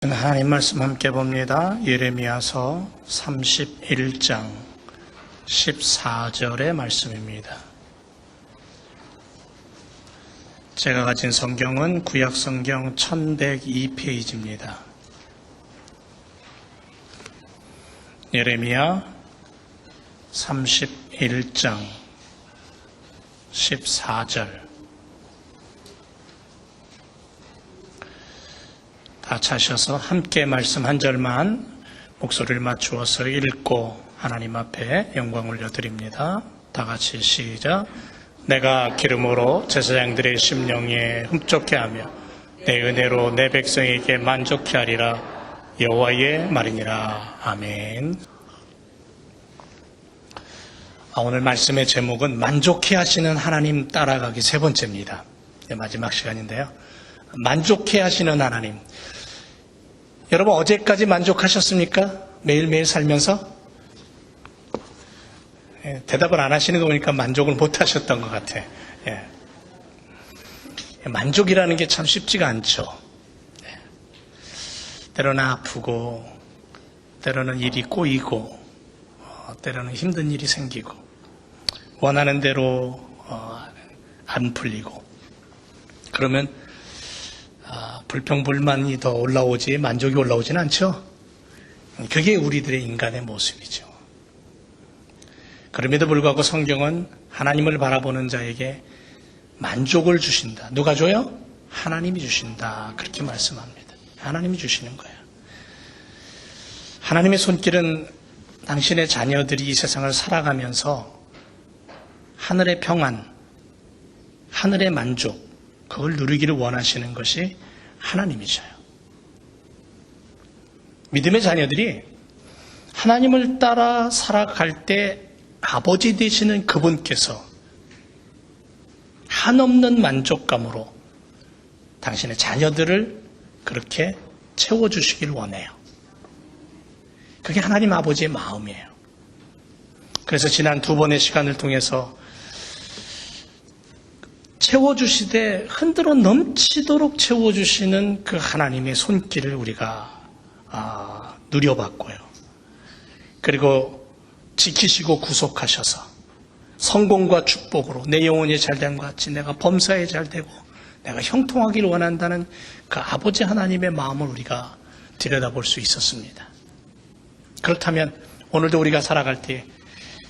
하나님 말씀 함께 봅니다. 예레미야서 31장 14절의 말씀입니다. 제가 가진 성경은 구약성경 1102페이지입니다. 예레미야 31장 14절. 다 찾으셔서 함께 말씀 한 절만 목소리를 맞추어서 읽고 하나님 앞에 영광 올려드립니다. 다 같이 시작. 내가 기름으로 제사장들의 심령에 흡족해 하며 내 은혜로 내 백성에게 만족해 하리라. 여호와의 말이니라. 아멘. 오늘 말씀의 제목은 만족해 하시는 하나님 따라가기 세 번째입니다. 마지막 시간인데요. 만족해 하시는 하나님. 여러분 어제까지 만족하셨습니까? 매일매일 살면서? 대답을 안 하시는 거 보니까 만족을 못 하셨던 것 같아. 만족이라는 게 참 쉽지가 않죠. 때로는 아프고 때로는 일이 꼬이고 때로는 힘든 일이 생기고 원하는 대로 안 풀리고 그러면 불평불만이 더 올라오지 만족이 올라오지는 않죠. 그게 우리들의 인간의 모습이죠. 그럼에도 불구하고 성경은 하나님을 바라보는 자에게 만족을 주신다. 누가 줘요? 하나님이 주신다. 그렇게 말씀합니다. 하나님이 주시는 거예요. 하나님의 손길은 당신의 자녀들이 이 세상을 살아가면서 하늘의 평안, 하늘의 만족, 그걸 누리기를 원하시는 것이 하나님이셔요. 믿음의 자녀들이 하나님을 따라 살아갈 때 아버지 되시는 그분께서 한없는 만족감으로 당신의 자녀들을 그렇게 채워주시길 원해요. 그게 하나님 아버지의 마음이에요. 그래서 지난 두 번의 시간을 통해서 채워주시되 흔들어 넘치도록 채워주시는 그 하나님의 손길을 우리가 누려봤고요. 그리고 지키시고 구속하셔서 성공과 축복으로 내 영혼이 잘됨 같이 내가 범사에 잘되고 내가 형통하기를 원한다는 그 아버지 하나님의 마음을 우리가 들여다볼 수 있었습니다. 그렇다면 오늘도 우리가 살아갈 때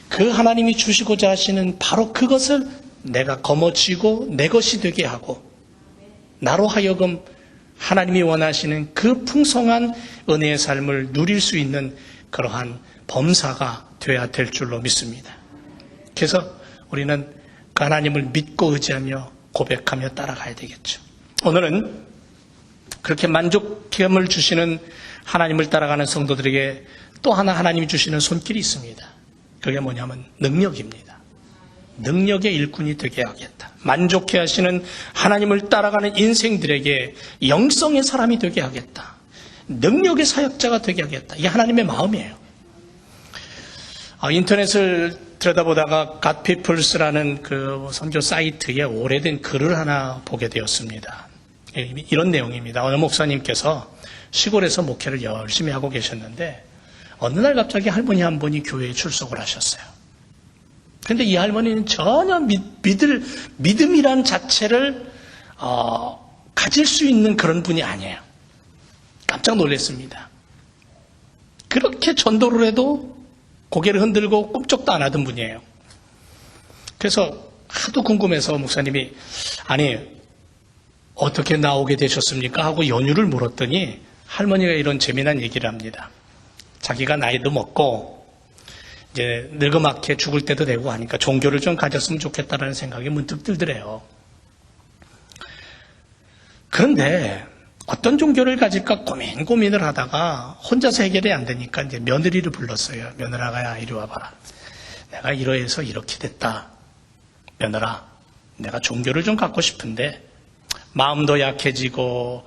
그 하나님이 주시고자 하시는 바로 그것을 내가 거머쥐고 내 것이 되게 하고 나로 하여금 하나님이 원하시는 그 풍성한 은혜의 삶을 누릴 수 있는 그러한 범사가 되어야 될 줄로 믿습니다. 그래서 우리는 그 하나님을 믿고 의지하며 고백하며 따라가야 되겠죠. 오늘은 그렇게 만족감을 주시는 하나님을 따라가는 성도들에게 또 하나 하나님이 주시는 손길이 있습니다. 그게 뭐냐면 능력입니다. 능력의 일꾼이 되게 하겠다. 만족해 하시는 하나님을 따라가는 인생들에게 영성의 사람이 되게 하겠다. 능력의 사역자가 되게 하겠다. 이게 하나님의 마음이에요. 인터넷을 들여다보다가 갓피플스라는 그 선교 사이트에 오래된 글을 하나 보게 되었습니다. 이런 내용입니다. 어느 목사님께서 시골에서 목회를 열심히 하고 계셨는데 어느 날 갑자기 할머니 한 분이 교회에 출석을 하셨어요. 그런데 이 할머니는 전혀 믿음이란 자체를 가질 수 있는 그런 분이 아니에요. 깜짝 놀랐습니다. 그렇게 전도를 해도 고개를 흔들고 꿈쩍도 안 하던 분이에요. 그래서 하도 궁금해서 목사님이 아니 어떻게 나오게 되셨습니까? 하고 연유를 물었더니 할머니가 이런 재미난 얘기를 합니다. 자기가 나이도 먹고 이제 늙어막게 죽을 때도 되고 하니까 종교를 좀 가졌으면 좋겠다라는 생각이 문득 들더래요. 그런데 어떤 종교를 가질까 고민을 하다가 혼자서 해결이 안 되니까 이제 며느리를 불렀어요. 며느라가 이리 와봐라. 내가 이러해서 이렇게 됐다. 며느라, 내가 종교를 좀 갖고 싶은데 마음도 약해지고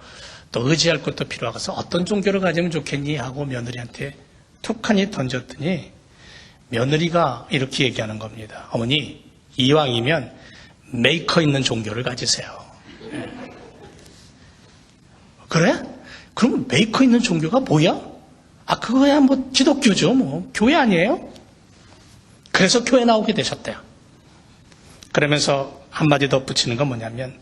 또 의지할 것도 필요하고서 어떤 종교를 가지면 좋겠니? 하고 며느리한테 툭하니 던졌더니 며느리가 이렇게 얘기하는 겁니다. 어머니, 이왕이면 메이커 있는 종교를 가지세요. 그래? 그럼 메이커 있는 종교가 뭐야? 그거야 뭐 기독교죠. 뭐 교회 아니에요? 그래서 교회 나오게 되셨대요. 그러면서 한마디 덧붙이는 건 뭐냐면,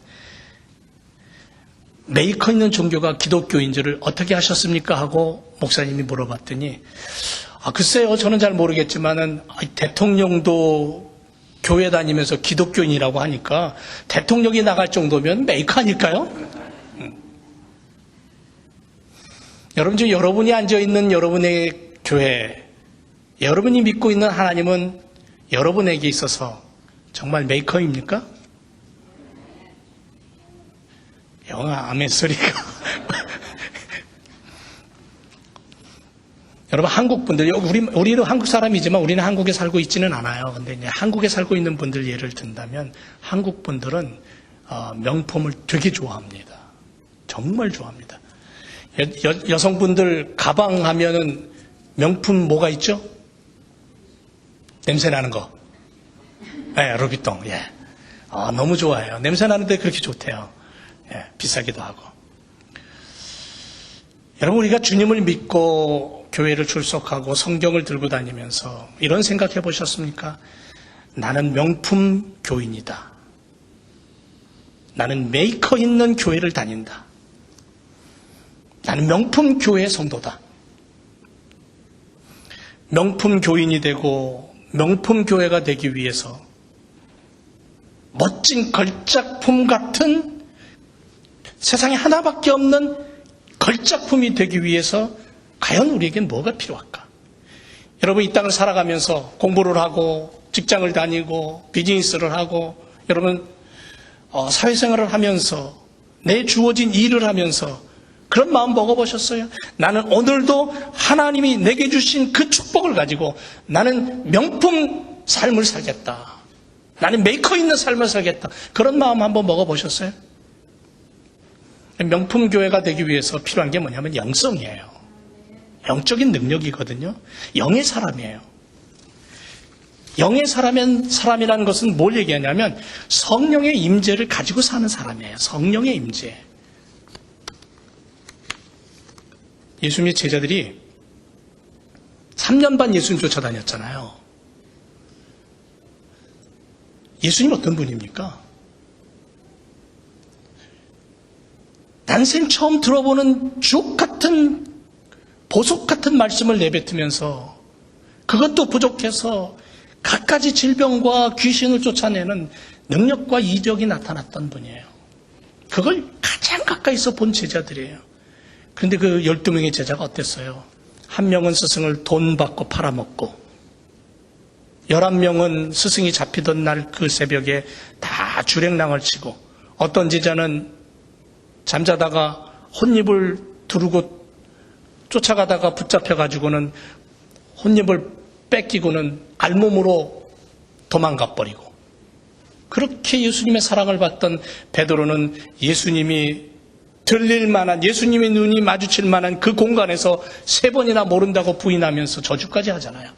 메이커 있는 종교가 기독교인 줄을 어떻게 아셨습니까? 하고 목사님이 물어봤더니, 글쎄요, 저는 잘 모르겠지만은 대통령도 교회 다니면서 기독교인이라고 하니까 대통령이 나갈 정도면 메이커 아닐까요? 여러분, 지금 여러분이 앉아있는 여러분의 교회, 여러분이 믿고 있는 하나님은 여러분에게 있어서 정말 메이커입니까? 영아 아멘 소리가. 여러분, 한국 분들, 우리는 한국 사람이지만 우리는 한국에 살고 있지는 않아요. 근데 이제 한국에 살고 있는 분들 예를 든다면, 한국 분들은 명품을 되게 좋아합니다. 정말 좋아합니다. 여성분들 가방 하면은 명품 뭐가 있죠? 냄새 나는 거. 네, 루비통. 예. 너무 좋아해요. 냄새 나는데 그렇게 좋대요. 예, 비싸기도 하고. 여러분, 우리가 주님을 믿고 교회를 출석하고 성경을 들고 다니면서 이런 생각 해보셨습니까? 나는 명품 교인이다. 나는 메이커 있는 교회를 다닌다. 나는 명품 교회 성도다. 명품 교인이 되고 명품 교회가 되기 위해서 멋진 걸작품 같은 세상에 하나밖에 없는 걸작품이 되기 위해서 과연 우리에겐 뭐가 필요할까? 여러분, 이 땅을 살아가면서 공부를 하고 직장을 다니고 비즈니스를 하고 여러분 사회생활을 하면서 내 주어진 일을 하면서 그런 마음 먹어보셨어요? 나는 오늘도 하나님이 내게 주신 그 축복을 가지고 나는 명품 삶을 살겠다. 나는 메이커 있는 삶을 살겠다. 그런 마음 한번 먹어보셨어요? 명품 교회가 되기 위해서 필요한 게 뭐냐면 영성이에요. 영적인 능력이거든요. 영의 사람이에요. 영의 사람이라는 것은 뭘 얘기하냐면 성령의 임재를 가지고 사는 사람이에요. 성령의 임재. 예수님의 제자들이 3년 반 예수님 쫓아다녔잖아요. 예수님 어떤 분입니까? 난생 처음 들어보는 주옥 같은 보석 같은 말씀을 내뱉으면서 그것도 부족해서 갖가지 질병과 귀신을 쫓아내는 능력과 이적이 나타났던 분이에요. 그걸 가장 가까이서 본 제자들이에요. 그런데 그 12명의 제자가 어땠어요? 한 명은 스승을 돈 받고 팔아먹고 11명은 스승이 잡히던 날 그 새벽에 다 주랭랑을 치고 어떤 제자는 잠자다가 혼입을 두르고 쫓아가다가 붙잡혀가지고는 혼입을 뺏기고는 알몸으로 도망가 버리고 그렇게 예수님의 사랑을 받던 베드로는 예수님이 들릴 만한 예수님의 눈이 마주칠 만한 그 공간에서 3번이나 모른다고 부인하면서 저주까지 하잖아요.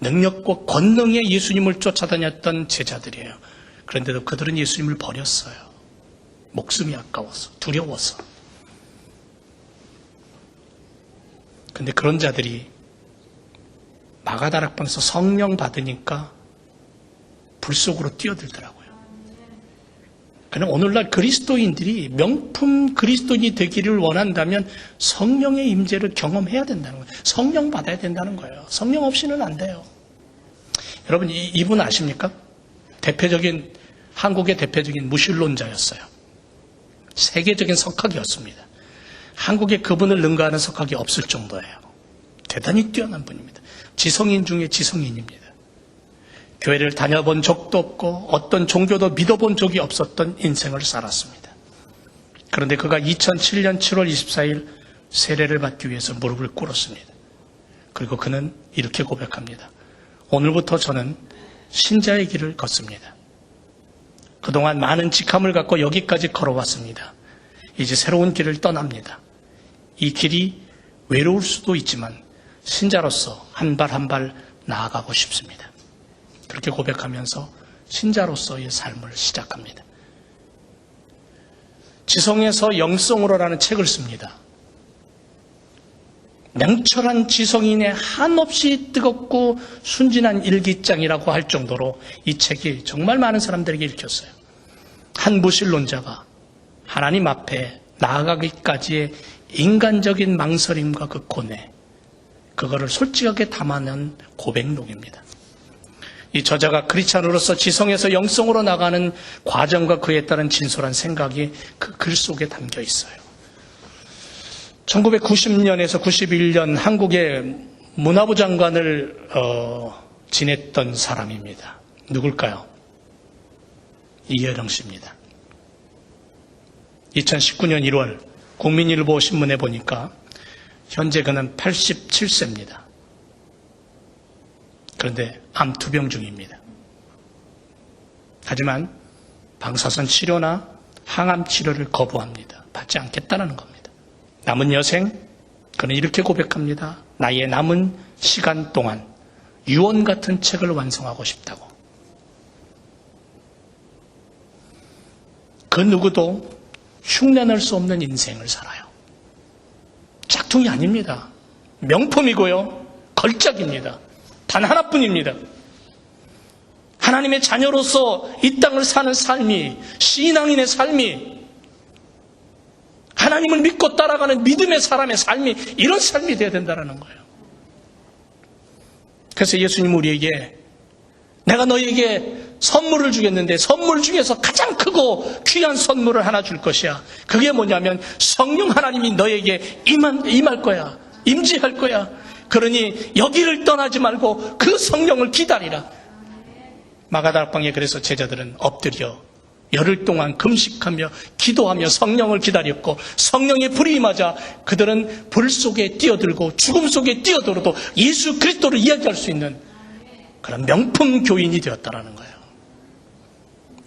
능력과 권능의 예수님을 쫓아다녔던 제자들이에요. 그런데도 그들은 예수님을 버렸어요. 목숨이 아까워서, 두려워서. 그런데 그런 자들이 마가다락방에서 성령 받으니까 불 속으로 뛰어들더라고요. 그냥 오늘날 그리스도인들이 명품 그리스도인이 되기를 원한다면 성령의 임재를 경험해야 된다는 거예요. 성령 받아야 된다는 거예요. 성령 없이는 안 돼요. 여러분, 이분 아십니까? 한국의 대표적인 무신론자였어요. 세계적인 석학이었습니다. 한국에 그분을 능가하는 석학이 없을 정도예요. 대단히 뛰어난 분입니다. 지성인 중에 지성인입니다. 교회를 다녀본 적도 없고 어떤 종교도 믿어본 적이 없었던 인생을 살았습니다. 그런데 그가 2007년 7월 24일 세례를 받기 위해서 무릎을 꿇었습니다. 그리고 그는 이렇게 고백합니다. 오늘부터 저는 신자의 길을 걷습니다. 그동안 많은 직함을 갖고 여기까지 걸어왔습니다. 이제 새로운 길을 떠납니다. 이 길이 외로울 수도 있지만 신자로서 한 발 한 발 나아가고 싶습니다. 그렇게 고백하면서 신자로서의 삶을 시작합니다. 지성에서 영성으로라는 책을 씁니다. 냉철한 지성인의 한없이 뜨겁고 순진한 일기장이라고 할 정도로 이 책이 정말 많은 사람들에게 읽혔어요. 한 무신론자가 하나님 앞에 나아가기까지의 인간적인 망설임과 그 고뇌, 그거를 솔직하게 담아낸 고백록입니다. 이 저자가 크리스찬으로서 지성에서 영성으로 나가는 과정과 그에 따른 진솔한 생각이 그 글 속에 담겨 있어요. 1990년에서 91년 한국의 문화부 장관을 지냈던 사람입니다. 누굴까요? 이혜령 씨입니다. 2019년 1월 국민일보 신문에 보니까 현재 그는 87세입니다. 그런데 암 투병 중입니다. 하지만 방사선 치료나 항암 치료를 거부합니다. 받지 않겠다는 겁니다. 남은 여생, 그는 이렇게 고백합니다. 나의 남은 시간 동안 유언 같은 책을 완성하고 싶다고. 그 누구도 흉내낼 수 없는 인생을 살아요. 짝퉁이 아닙니다. 명품이고요. 걸작입니다. 단 하나뿐입니다. 하나님의 자녀로서 이 땅을 사는 삶이, 신앙인의 삶이, 하나님을 믿고 따라가는 믿음의 사람의 삶이 이런 삶이 되어야 된다는 거예요. 그래서 예수님 우리에게 내가 너에게 선물을 주겠는데 선물 중에서 가장 크고 귀한 선물을 하나 줄 것이야. 그게 뭐냐면 성령 하나님이 너에게 임할 거야. 임재할 거야. 그러니 여기를 떠나지 말고 그 성령을 기다리라. 마가다락방에 그래서 제자들은 엎드려 열흘 동안 금식하며 기도하며 성령을 기다렸고 성령의 불이 임하자 그들은 불 속에 뛰어들고 죽음 속에 뛰어들어도 예수 그리스도를 이야기할 수 있는 그런 명품 교인이 되었다라는 거예요.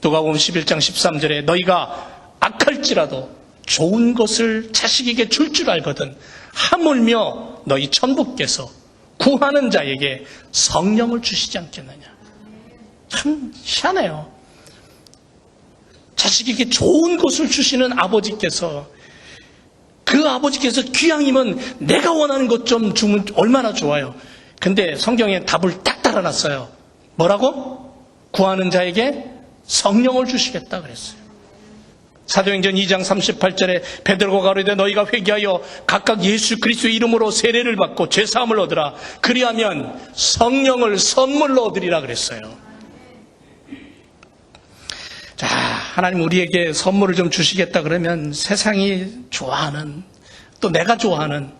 누가복음 11장 13절에 너희가 악할지라도 좋은 것을 자식에게 줄 줄 알거든 하물며 너희 천부께서 구하는 자에게 성령을 주시지 않겠느냐. 참 희한해요. 자식에게 좋은 것을 주시는 아버지께서 그 아버지께서 귀향이면 내가 원하는 것 좀 주면 얼마나 좋아요. 근데 성경에 답을 딱 달아놨어요. 뭐라고? 구하는 자에게 성령을 주시겠다 그랬어요. 사도행전 2장 38절에 베드로가 가로되 너희가 회개하여 각각 예수 그리스도의 이름으로 세례를 받고 죄사함을 얻으라. 그리하면 성령을 선물로 얻으리라 그랬어요. 자, 하나님 우리에게 선물을 좀 주시겠다 그러면 세상이 좋아하는, 또 내가 좋아하는,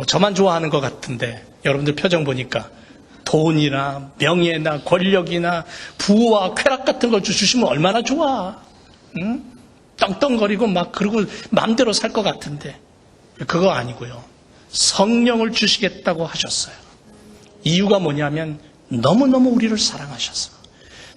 저만 좋아하는 것 같은데 여러분들 표정 보니까 돈이나 명예나 권력이나 부와 쾌락 같은 걸 주시면 얼마나 좋아. 응? 떵떵거리고 막 그러고 마음대로 살 것 같은데 그거 아니고요. 성령을 주시겠다고 하셨어요. 이유가 뭐냐면 너무너무 우리를 사랑하셔서,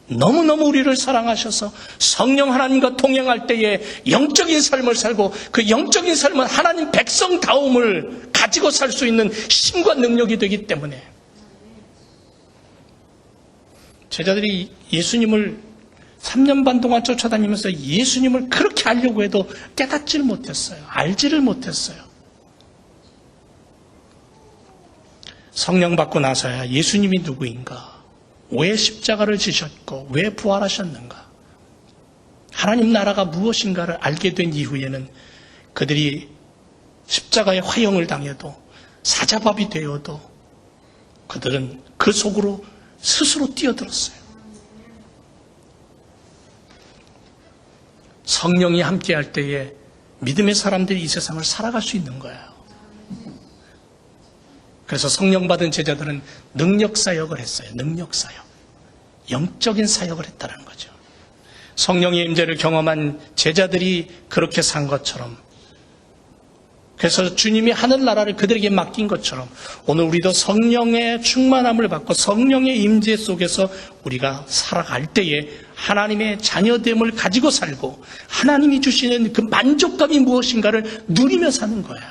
너무너무 우리를 사랑하셔서 성령 하나님과 동행할 때에 영적인 삶을 살고 그 영적인 삶은 하나님 백성다움을 가지고 살 수 있는 힘과 능력이 되기 때문에 제자들이 예수님을 3년 반 동안 쫓아다니면서 예수님을 그렇게 알려고 해도 깨닫지를 못했어요. 알지를 못했어요. 성령 받고 나서야 예수님이 누구인가, 왜 십자가를 지셨고 왜 부활하셨는가, 하나님 나라가 무엇인가를 알게 된 이후에는 그들이 십자가의 화형을 당해도 사자밥이 되어도 그들은 그 속으로 스스로 뛰어들었어요. 성령이 함께할 때에 믿음의 사람들이 이 세상을 살아갈 수 있는 거예요. 그래서 성령 받은 제자들은 능력 사역을 했어요. 능력 사역. 영적인 사역을 했다는 거죠. 성령의 임재를 경험한 제자들이 그렇게 산 것처럼, 그래서 주님이 하늘나라를 그들에게 맡긴 것처럼 오늘 우리도 성령의 충만함을 받고 성령의 임재 속에서 우리가 살아갈 때에 하나님의 자녀됨을 가지고 살고 하나님이 주시는 그 만족감이 무엇인가를 누리며 사는 거예요.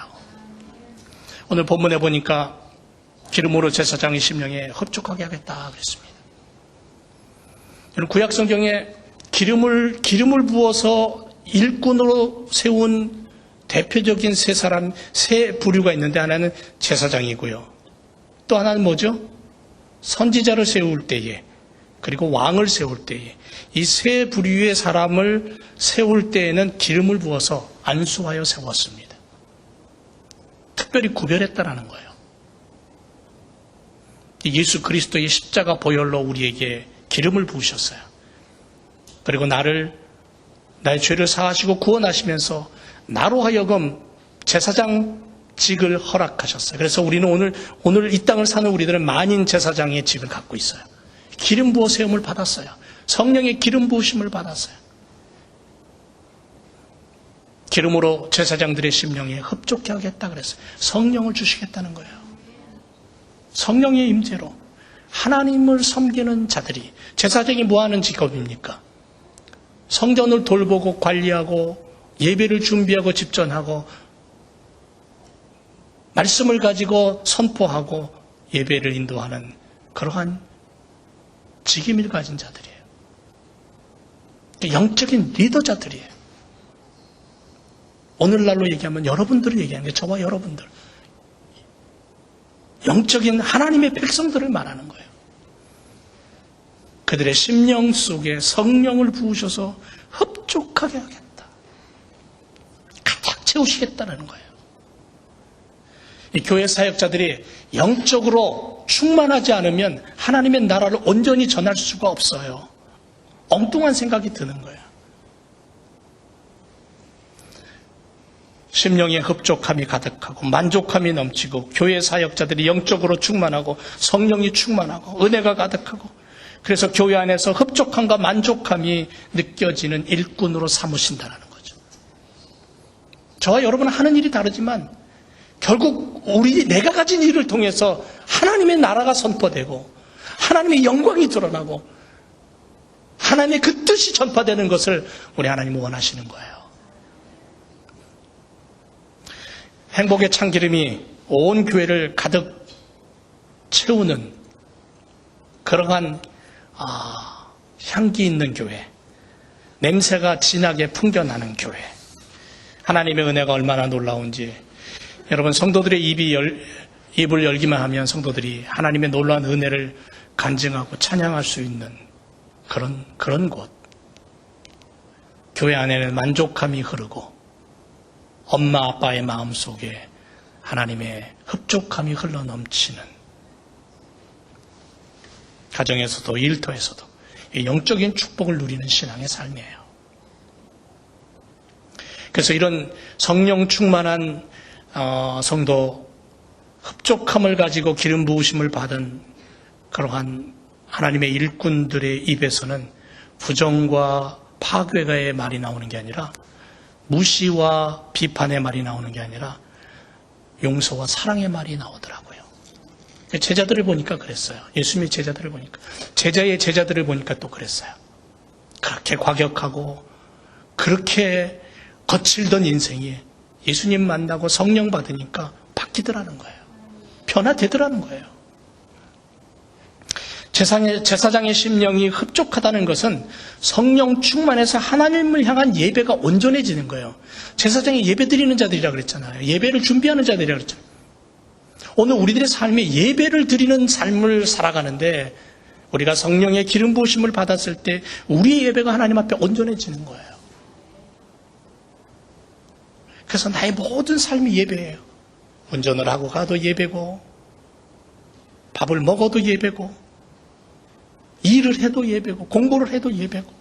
오늘 본문에 보니까 기름으로 제사장의 심령에 흡족하게 하겠다 그랬습니다. 여러분, 구약 성경에 기름을 부어서 일꾼으로 세운 대표적인 세 부류가 있는데, 하나는 제사장이고요. 또 하나는 뭐죠? 선지자를 세울 때에, 그리고 왕을 세울 때에, 이 세 부류의 사람을 세울 때에는 기름을 부어서 안수하여 세웠습니다. 특별히 구별했다라는 거예요. 예수 그리스도의 십자가 보혈로 우리에게 기름을 부으셨어요. 그리고 나의 죄를 사하시고 구원하시면서 나로 하여금 제사장직을 허락하셨어요. 그래서 우리는 오늘 이 땅을 사는 우리들은 만인 제사장의 직을 갖고 있어요. 기름 부어 세움을 받았어요. 성령의 기름 부으심을 받았어요. 기름으로 제사장들의 심령에 흡족해 하겠다 그랬어요. 성령을 주시겠다는 거예요. 성령의 임재로 하나님을 섬기는 자들이, 제사장이 뭐하는 직업입니까? 성전을 돌보고 관리하고 예배를 준비하고 집전하고 말씀을 가지고 선포하고 예배를 인도하는 그러한 직임을 가진 자들이에요. 영적인 리더자들이에요. 오늘날로 얘기하면 여러분들을 얘기하는 게, 저와 여러분들, 영적인 하나님의 백성들을 말하는 거예요. 그들의 심령 속에 성령을 부으셔서 흡족하게 하겠다, 가득 채우시겠다는 거예요. 이 교회 사역자들이 영적으로 충만하지 않으면 하나님의 나라를 온전히 전할 수가 없어요. 엉뚱한 생각이 드는 거예요. 심령의 흡족함이 가득하고 만족함이 넘치고, 교회 사역자들이 영적으로 충만하고 성령이 충만하고 은혜가 가득하고, 그래서 교회 안에서 흡족함과 만족함이 느껴지는 일꾼으로 삼으신다는 거죠. 저와 여러분은 하는 일이 다르지만 결국 내가 가진 일을 통해서 하나님의 나라가 선포되고 하나님의 영광이 드러나고 하나님의 그 뜻이 전파되는 것을 우리 하나님은 원하시는 거예요. 행복의 참기름이 온 교회를 가득 채우는 그러한 향기 있는 교회, 냄새가 진하게 풍겨나는 교회, 하나님의 은혜가 얼마나 놀라운지, 여러분, 성도들의 입을 열기만 하면 성도들이 하나님의 놀라운 은혜를 간증하고 찬양할 수 있는 그런 곳. 교회 안에는 만족함이 흐르고 엄마 아빠의 마음속에 하나님의 흡족함이 흘러 넘치는, 가정에서도 일터에서도 영적인 축복을 누리는 신앙의 삶이에요. 그래서 이런 성령 충만한 성도, 흡족함을 가지고 기름 부으심을 받은 그러한 하나님의 일꾼들의 입에서는 부정과 파괴의 말이 나오는 게 아니라, 무시와 비판의 말이 나오는 게 아니라 용서와 사랑의 말이 나오더라고요. 제자들을 보니까 그랬어요. 예수님의 제자들을 보니까, 제자의 제자들을 보니까 또 그랬어요. 그렇게 과격하고 그렇게 거칠던 인생이 예수님 만나고 성령 받으니까 바뀌더라는 거예요. 변화되더라는 거예요. 제사장의 심령이 흡족하다는 것은 성령 충만해서 하나님을 향한 예배가 온전해지는 거예요. 제사장이 예배 드리는 자들이라 그랬잖아요. 예배를 준비하는 자들이라 그랬잖아요. 오늘 우리들의 삶에 예배를 드리는 삶을 살아가는데, 우리가 성령의 기름 부으심을 받았을 때 우리의 예배가 하나님 앞에 온전해지는 거예요. 그래서 나의 모든 삶이 예배예요. 운전을 하고 가도 예배고, 밥을 먹어도 예배고, 일을 해도 예배고, 공부를 해도 예배고.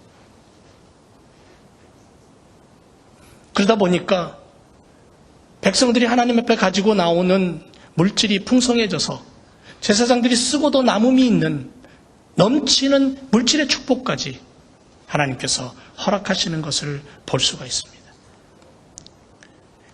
그러다 보니까 백성들이 하나님 앞에 가지고 나오는 물질이 풍성해져서 제사장들이 쓰고도 남음이 있는 넘치는 물질의 축복까지 하나님께서 허락하시는 것을 볼 수가 있습니다.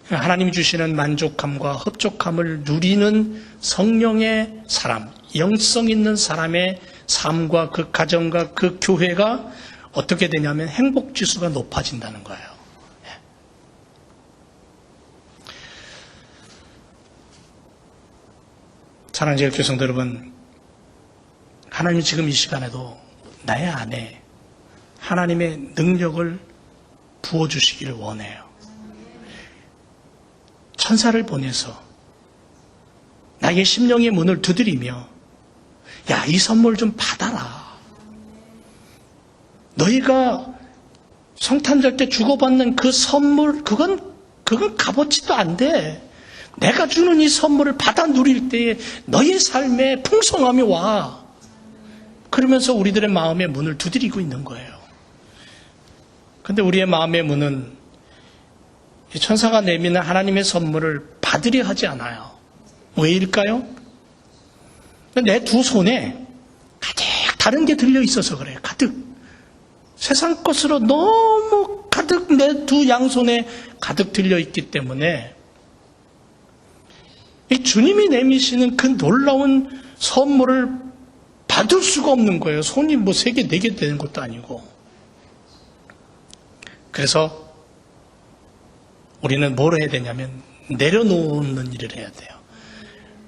하나님이 주시는 만족함과 흡족함을 누리는 성령의 사람, 영성 있는 사람의 삶과 그 가정과 그 교회가 어떻게 되냐면 행복지수가 높아진다는 거예요. 사랑하는 제일교회 성도 여러분, 하나님이 지금 이 시간에도 나의 안에 하나님의 능력을 부어주시기를 원해요. 천사를 보내서 나의 심령의 문을 두드리며 야, 이 선물 좀 받아라. 너희가 성탄절 때 주고받는 그 선물, 그건 값어치도 안 돼. 내가 주는 이 선물을 받아 누릴 때에 너희 삶에 풍성함이 와. 그러면서 우리들의 마음의 문을 두드리고 있는 거예요. 근데 우리의 마음의 문은 이 천사가 내미는 하나님의 선물을 받으려 하지 않아요. 왜일까요? 내 두 손에 가득 다른 게 들려 있어서 그래요. 가득. 세상 것으로 너무 가득 내 두 양손에 가득 들려 있기 때문에 이 주님이 내미시는 그 놀라운 선물을 받을 수가 없는 거예요. 손이 뭐 3개, 4개 되는 것도 아니고. 그래서 우리는 뭘 해야 되냐면 내려놓는 일을 해야 돼요.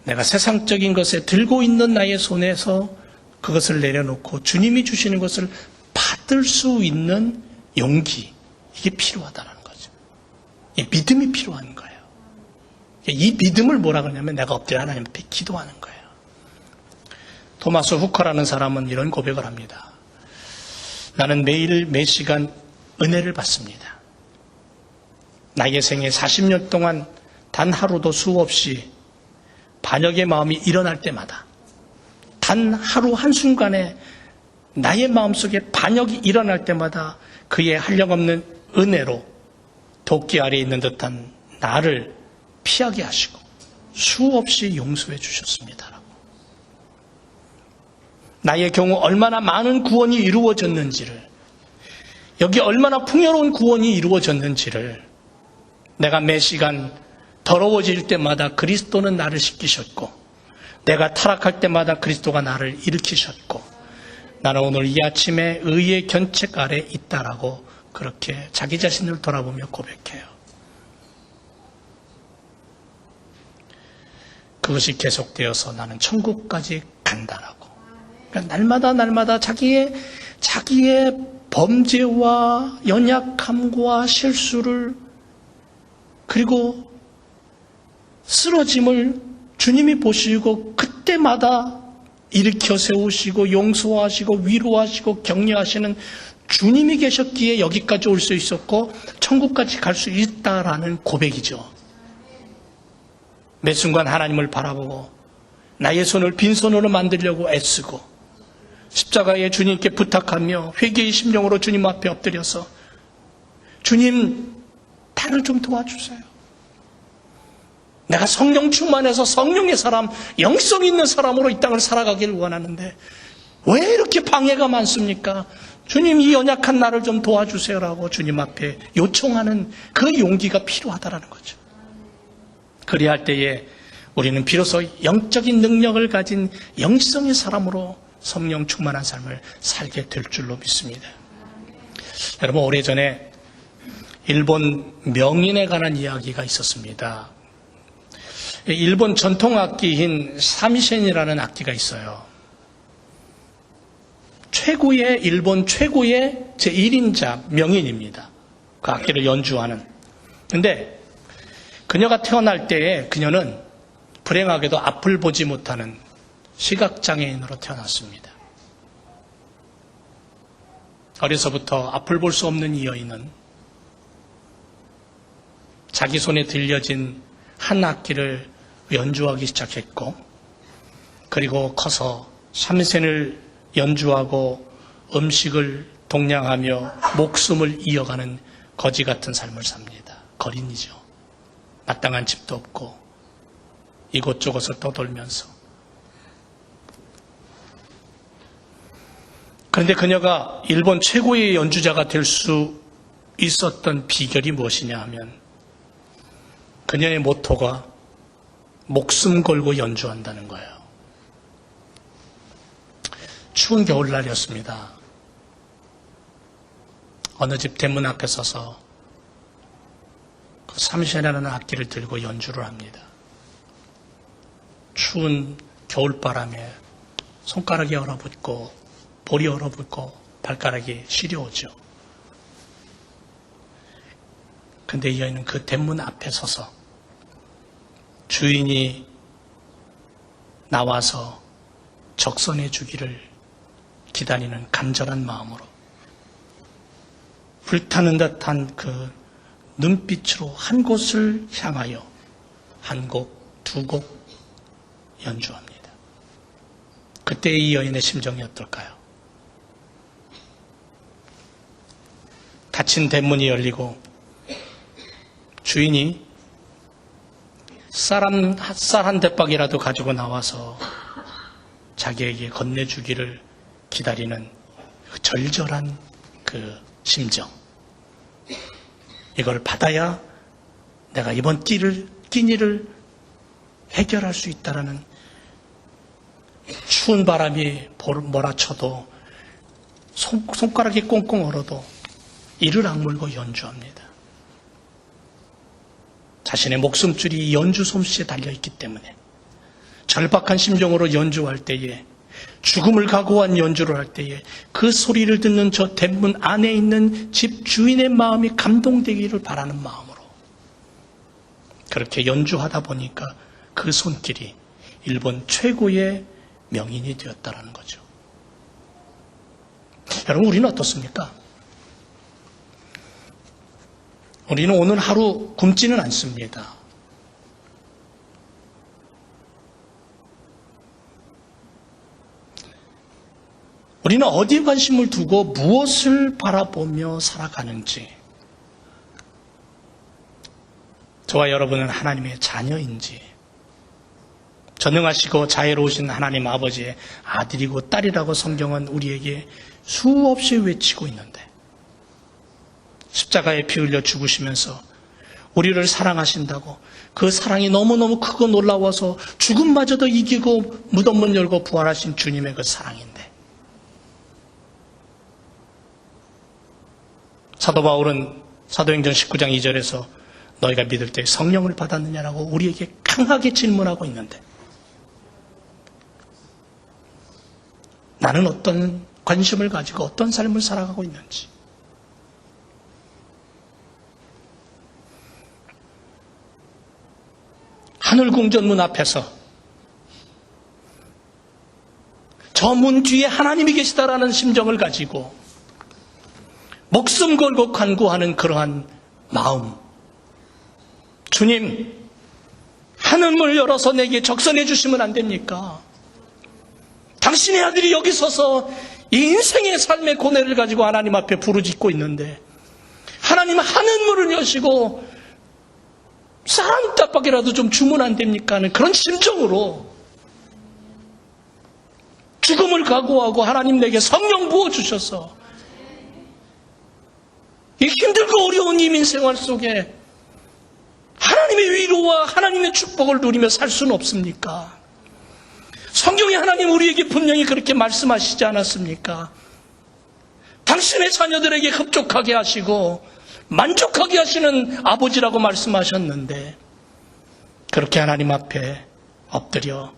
내가 세상적인 것에 들고 있는 나의 손에서 그것을 내려놓고 주님이 주시는 것을 받을 수 있는 용기, 이게 필요하다는 거죠. 이 믿음이 필요한 거예요. 이 믿음을 뭐라 그러냐면 내가 엎드려 하나님 앞에 기도하는 거예요. 토마스 후커라는 사람은 이런 고백을 합니다. 나는 매일 매 시간 은혜를 받습니다. 나의 생애 40년 동안 단 하루도 수없이 반역의 마음이 일어날 때마다 단 하루 한순간에 나의 마음속에 반역이 일어날 때마다 그의 한량없는 은혜로 도끼 아래에 있는 듯한 나를 피하게 하시고 수없이 용서해 주셨습니다. 나의 경우 얼마나 많은 구원이 이루어졌는지를, 여기 얼마나 풍요로운 구원이 이루어졌는지를 내가 매 시간 더러워질 때마다 그리스도는 나를 씻기셨고, 내가 타락할 때마다 그리스도가 나를 일으키셨고, 나는 오늘 이 아침에 의의 견책 아래 있다라고 그렇게 자기 자신을 돌아보며 고백해요. 그것이 계속되어서 나는 천국까지 간다라고. 그러니까 날마다 자기의 범죄와 연약함과 실수를, 그리고 쓰러짐을 주님이 보시고 그때마다 일으켜 세우시고 용서하시고 위로하시고 격려하시는 주님이 계셨기에 여기까지 올 수 있었고 천국까지 갈 수 있다라는 고백이죠. 매 순간 하나님을 바라보고 나의 손을 빈손으로 만들려고 애쓰고 십자가에 주님께 부탁하며 회개의 심령으로 주님 앞에 엎드려서 주님, 나를 좀 도와주세요. 내가 성령 충만해서 성령의 사람, 영성 있는 사람으로 이 땅을 살아가기를 원하는데 왜 이렇게 방해가 많습니까? 주님, 이 연약한 나를 좀 도와주세요라고 주님 앞에 요청하는 그 용기가 필요하다라는 거죠. 그래야 할 때에 우리는 비로소 영적인 능력을 가진 영성의 사람으로 성령 충만한 삶을 살게 될 줄로 믿습니다. 여러분, 오래전에 일본 명인에 관한 이야기가 있었습니다. 일본 전통 악기인 삼이센이라는 악기가 있어요. 일본 최고의 제1인자 명인입니다. 그 악기를 연주하는. 근데 그녀가 태어날 때에 그녀는 불행하게도 앞을 보지 못하는 시각장애인으로 태어났습니다. 어려서부터 앞을 볼 수 없는 이 여인은 자기 손에 들려진 한 악기를 연주하기 시작했고, 그리고 커서 삼이센을 연주하고 음식을 동량하며 목숨을 이어가는 거지 같은 삶을 삽니다. 거린이죠. 마땅한 집도 없고 이곳저곳을 떠돌면서. 그런데 그녀가 일본 최고의 연주자가 될 수 있었던 비결이 무엇이냐 하면 그녀의 모토가 목숨 걸고 연주한다는 거예요. 추운 겨울날이었습니다. 어느 집 대문 앞에 서서 그 삼이센이라는 악기를 들고 연주를 합니다. 추운 겨울바람에 손가락이 얼어붙고 볼이 얼어붙고 발가락이 시려오죠. 근데 이 여인은 그 대문 앞에 서서 주인이 나와서 적선해 주기를 기다리는 간절한 마음으로 불타는 듯한 그 눈빛으로 한 곳을 향하여 한 곡, 두 곡 연주합니다. 그때 이 여인의 심정이 어떨까요? 닫힌 대문이 열리고 주인이 쌀 한 대박이라도 가지고 나와서 자기에게 건네주기를 기다리는 그 절절한 그 심정. 이걸 받아야 내가 이번 끼니를 해결할 수 있다라는, 추운 바람이 몰아쳐도 손가락이 꽁꽁 얼어도 이를 악물고 연주합니다. 자신의 목숨줄이 연주 솜씨에 달려있기 때문에 절박한 심정으로 연주할 때에, 죽음을 각오한 연주를 할 때에 그 소리를 듣는 저 대문 안에 있는 집 주인의 마음이 감동되기를 바라는 마음으로 그렇게 연주하다 보니까 그 손길이 일본 최고의 명인이 되었다는 거죠. 여러분, 우리는 어떻습니까? 우리는 오늘 하루 굶지는 않습니다. 우리는 어디에 관심을 두고 무엇을 바라보며 살아가는지, 저와 여러분은 하나님의 자녀인지, 전능하시고 자애로우신 하나님 아버지의 아들이고 딸이라고 성경은 우리에게 수없이 외치고 있는데, 십자가에 피 흘려 죽으시면서 우리를 사랑하신다고, 그 사랑이 너무너무 크고 놀라워서 죽음마저도 이기고 무덤 문 열고 부활하신 주님의 그 사랑인데, 사도 바울은 사도행전 19장 2절에서 너희가 믿을 때 성령을 받았느냐라고 우리에게 강하게 질문하고 있는데, 나는 어떤 관심을 가지고 어떤 삶을 살아가고 있는지, 하늘궁전문 앞에서 저 문 뒤에 하나님이 계시다라는 심정을 가지고 목숨 걸고 간구하는 그러한 마음, 주님, 하늘문을 열어서 내게 적선해 주시면 안 됩니까? 당신의 아들이 여기 서서 이 인생의 삶의 고뇌를 가지고 하나님 앞에 부르짖고 있는데, 하나님 하늘문을 여시고 쌀 한 대박이라도 좀 주면 안 됩니까? 하는 그런 심정으로 죽음을 각오하고 하나님 내게 성령 부어주셔서 이 힘들고 어려운 이민 생활 속에 하나님의 위로와 하나님의 축복을 누리며 살 수는 없습니까? 성경에 하나님 우리에게 분명히 그렇게 말씀하시지 않았습니까? 당신의 자녀들에게 흡족하게 하시고 만족하게 하시는 아버지라고 말씀하셨는데, 그렇게 하나님 앞에 엎드려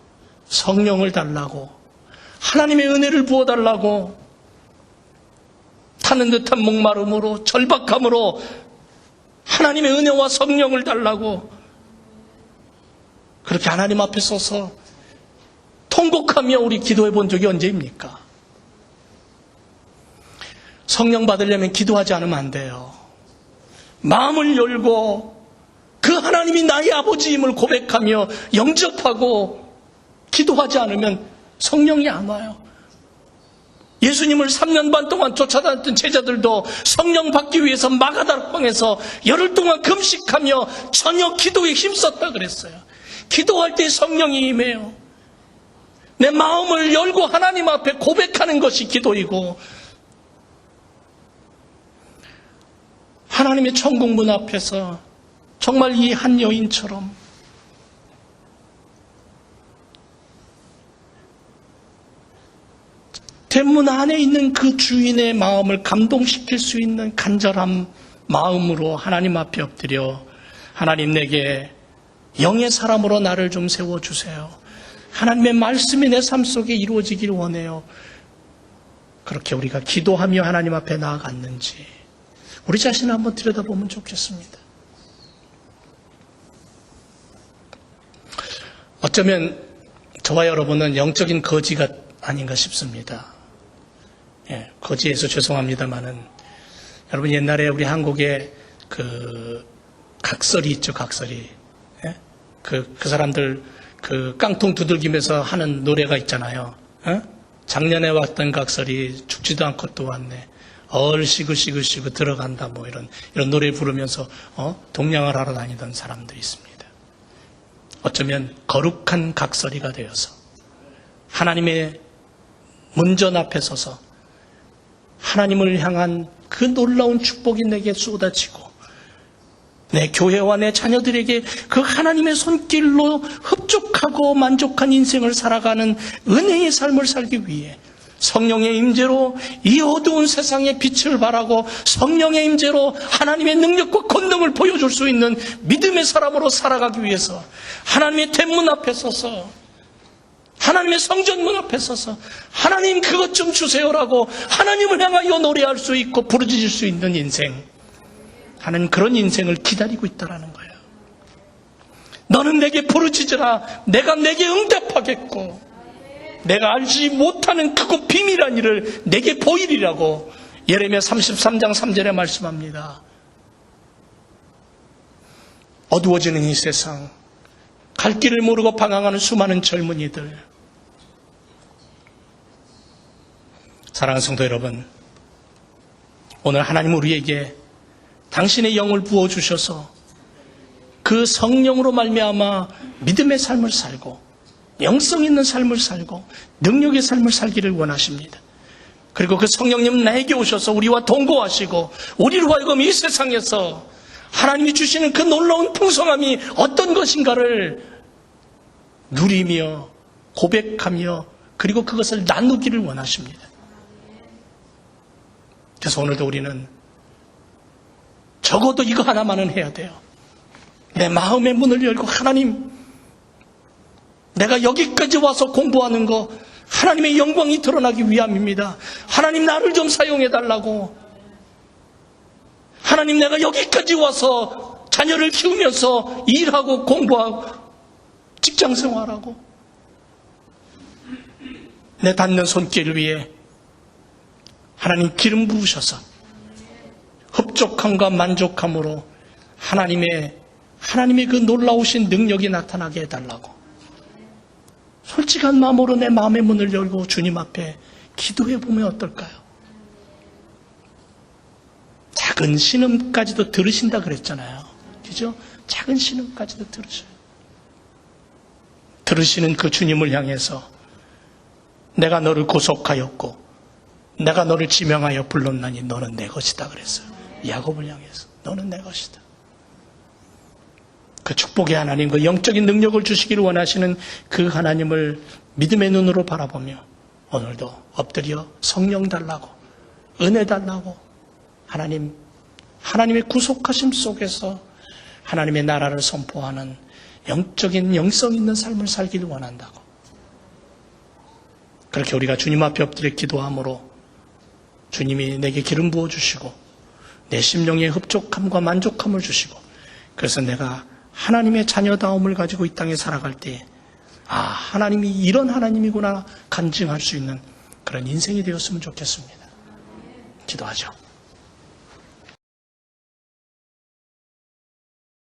성령을 달라고, 하나님의 은혜를 부어달라고 타는 듯한 목마름으로, 절박함으로 하나님의 은혜와 성령을 달라고 그렇게 하나님 앞에 서서 통곡하며 우리 기도해 본 적이 언제입니까? 성령 받으려면 기도하지 않으면 안 돼요. 마음을 열고 그 하나님이 나의 아버지임을 고백하며 영접하고 기도하지 않으면 성령이 안 와요. 예수님을 3년 반 동안 쫓아다녔던 제자들도 성령 받기 위해서 마가다락방에서 열흘 동안 금식하며 저녁 기도에 힘썼다 그랬어요. 기도할 때 성령이 임해요. 내 마음을 열고 하나님 앞에 고백하는 것이 기도이고, 하나님의 천국문 앞에서 정말 이 한 여인처럼 대문 안에 있는 그 주인의 마음을 감동시킬 수 있는 간절한 마음으로 하나님 앞에 엎드려, 하나님 내게 영의 사람으로 나를 좀 세워주세요. 하나님의 말씀이 내 삶 속에 이루어지길 원해요. 그렇게 우리가 기도하며 하나님 앞에 나아갔는지 우리 자신을 한번 들여다보면 좋겠습니다. 어쩌면 저와 여러분은 영적인 거지가 아닌가 싶습니다. 예, 거지에서 죄송합니다만은 여러분 옛날에 우리 한국에 그 각설이 있죠, 각설이. 예? 그 사람들 그 깡통 두들기면서 하는 노래가 있잖아요. 어? 작년에 왔던 각설이 죽지도 않고 또 왔네. 얼씨구씨구씨구 들어간다 뭐 이런 노래 부르면서 동냥을 하러 다니던 사람들이 있습니다. 어쩌면 거룩한 각설이가 되어서 하나님의 문전 앞에 서서 하나님을 향한 그 놀라운 축복이 내게 쏟아지고 내 교회와 내 자녀들에게 그 하나님의 손길로 흡족하고 만족한 인생을 살아가는 은혜의 삶을 살기 위해 성령의 임재로 이 어두운 세상에 빛을 발하고 성령의 임재로 하나님의 능력과 권능을 보여줄 수 있는 믿음의 사람으로 살아가기 위해서 하나님의 대문 앞에 서서 하나님의 성전문 앞에 서서 하나님 그것 좀 주세요라고 하나님을 향하여 노래할 수 있고 부르짖을 수 있는 인생 하는 그런 인생을 기다리고 있다는 거예요. 너는 내게 부르짖으라 내가 내게 응답하겠고 내가 알지 못하는 크고 비밀한 일을 내게 보이리라고 예레미야 33장 3절에 말씀합니다. 어두워지는 이 세상 갈 길을 모르고 방황하는 수많은 젊은이들 사랑하는 성도 여러분 오늘 하나님 우리에게 당신의 영을 부어주셔서 그 성령으로 말미암아 믿음의 삶을 살고 영성 있는 삶을 살고 능력의 삶을 살기를 원하십니다. 그리고 그 성령님 나에게 오셔서 우리와 동거하시고 우리로 하여금 이 세상에서 하나님이 주시는 그 놀라운 풍성함이 어떤 것인가를 누리며 고백하며 그리고 그것을 나누기를 원하십니다. 그래서 오늘도 우리는 적어도 이거 하나만은 해야 돼요. 내 마음의 문을 열고 하나님 내가 여기까지 와서 공부하는 거 하나님의 영광이 드러나기 위함입니다. 하나님 나를 좀 사용해 달라고. 하나님 내가 여기까지 와서 자녀를 키우면서 일하고 공부하고 직장생활하고 내 닿는 손길을 위해 하나님 기름 부으셔서 흡족함과 만족함으로 하나님의 그 놀라우신 능력이 나타나게 해달라고 솔직한 마음으로 내 마음의 문을 열고 주님 앞에 기도해 보면 어떨까요? 작은 신음까지도 들으신다 그랬잖아요. 그죠? 작은 신음까지도 들으셔요. 들으시는 그 주님을 향해서 내가 너를 구속하였고 내가 너를 지명하여 불렀나니 너는 내 것이다 그랬어요. 야곱을 향해서 너는 내 것이다. 그 축복의 하나님, 그 영적인 능력을 주시기를 원하시는 그 하나님을 믿음의 눈으로 바라보며 오늘도 엎드려 성령 달라고 은혜 달라고 하나님의 구속하심 속에서 하나님의 나라를 선포하는 영적인 영성 있는 삶을 살기를 원한다고. 그렇게 우리가 주님 앞에 엎드려 기도함으로 주님이 내게 기름 부어주시고 내 심령에 흡족함과 만족함을 주시고 그래서 내가 하나님의 자녀다움을 가지고 이 땅에 살아갈 때 하나님이 이런 하나님이구나 간증할 수 있는 그런 인생이 되었으면 좋겠습니다. 기도하죠.